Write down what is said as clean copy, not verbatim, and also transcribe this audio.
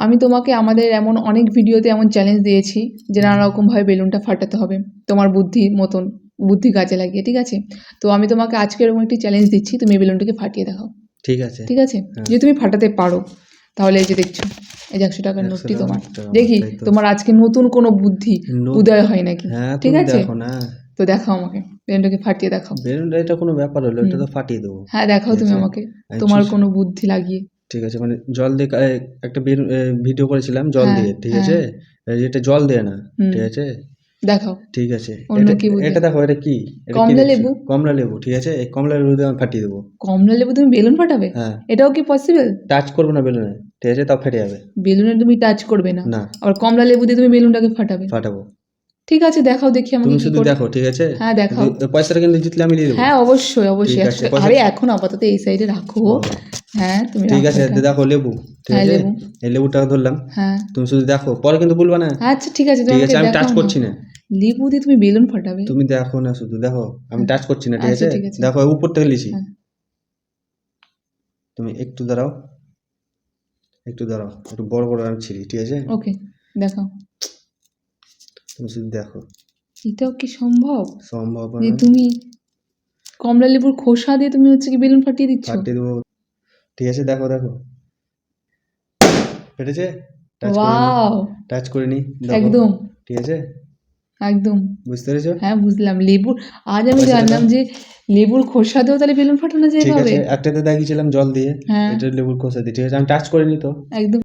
আমি তোমাকে আমাদের এমন অনেক ভিডিওতে এমন চ্যালেঞ্জ দিয়েছি যে নানা রকমভাবে বেলুনটা ফাটাতে হবে তোমার বুদ্ধি কাজে লাগিয়ে, ঠিক আছে? তো আমি তোমাকে আজকে এরকম একটি চ্যালেঞ্জ দিচ্ছি, তুমি এই বেলুনটাকে ফাটিয়ে দেখাও। ঠিক আছে। ঠিক আছে, যদি তুমি ফাটাতে পারো তাহলে এই যে দেখছো এই যে 100 টাকার 100 নোটটি টাকার তোমার। নোটটা আমার, দেখি তাই তো। তোমার আজকে নতুন কোনো বুদ্ধি উদয় হয় নাকি। হ্যাঁ, ঠিক তুমি আছে, দেখো না। তো দেখাও আমাকে, বেলুনটাকে ফাটিয়ে দেখাও। বেলুনটা এটা কোনো ব্যাপার হলো, এটা তো ফাটিয়ে দেবো। হ্যাঁ দেখাও ঠিক তুমি আছে? আমাকে আমি তোমার চুষ- কোনো বুদ্ধি লাগিয়ে। ঠিক আছে, মানে জল দিয়ে একটা ভিডিও করেছিলাম জল হ্যাঁ, দিয়ে, ঠিক হ্যাঁ। আছে? এটা জল দিয়ে না, হুম। ঠিক আছে? দেখাও ঠিক আছে, অন্য কি বুদ্ধি। এটা দেখো, এটা কি? এটা কি কমলা দেখছো? লেবু। কমলা লেবু, ঠিক আছে? এই কমলা লেবু দিয়ে আমি ফাটিয়ে দেবো। কমলা লেবু তুমি বেলুন ফাটাবে? হ্যাঁ, এটাও কি পসিবল? টাচ করবো না বেলুনে, ঠিক আছে? তাও ফেটে যাবে। বেলুনে তুমি টাচ করবে না, না, আবার কমলা লেবু দিয়ে তুমি বেলুনটাকে ফাটাবে? ফাটাবো। ঠিক আছে, দেখাও দেখি আমাকে তুমি কি শুধু করে। দেখো, ঠিক আছে? হ্যাঁ দেখাও। পয়সাটা কিন্তু জিতলে আমি দিয়ে দেবো। হ্যাঁ অবশ্যই অবশ্যই, ঠিক 100 আছে, টাকা। পয়সা। আরে এখন আপাতত এই সাইডে রাখো। ও, হ্যাঁ তুমি ঠিক রাখো আছে, এটা। দেখো লেবু, ঠিক হ্যাঁ আছে? লেবু। এই লেবুটা ধরলাম, হ্যাঁ তুমি শুধু দেখো, পরে কিন্তু বলবা না। আচ্ছা ঠিক আছে, তুমি ঠিক আমাকে আছে, আমি টাচ দেখাও না। করছি না। লেবু দিয়ে তুমি বেলুন ফাটাবে? তুমি দেখো না, শুধু দেখো, আমি হ্যাঁ, টাচ করছি না, ঠিক আচ্ছা আছে? ঠিক আছে। দেখো উপর থেকে লিছি। হ্যাঁ তুমি একটু দাঁড়াও, একটু দাঁড়াও, একটু বড় বড় আমি ছিড়ি, ঠিক আছে? ওকে, দেখাও। তুমি শুধু দেখো। এটাও কি সম্ভব সম্ভব যে নয়। তুমি কমলা লেবুর খোসা দিয়ে তুমি হচ্ছে কি বেলুন ফাটিয়ে দিচ্ছ? ফাটিয়ে দেবো, ঠিক আছে? দেখো দেখো, ফেটেছে? টাচ করে নি, ওয়াও, টাচ করে নি, দেখো। একদম ঠিক আছে, একদম। বুঝতে পেরেছো? হ্যাঁ বুঝলাম। লেবুর, আজ আমি পয়সাটা জানলাম দাও। যে লেবুর খোসা দিয়েও তাহলে বেলুন ফাটানো যায় ঠিক এভাবে। আছে, একটাতে দেখিয়েছিলাম জল দিয়ে, হ্যাঁ এটা লেবুর খোসা দিয়ে, ঠিক আছে? আমি টাচ করিনি তো। একদম।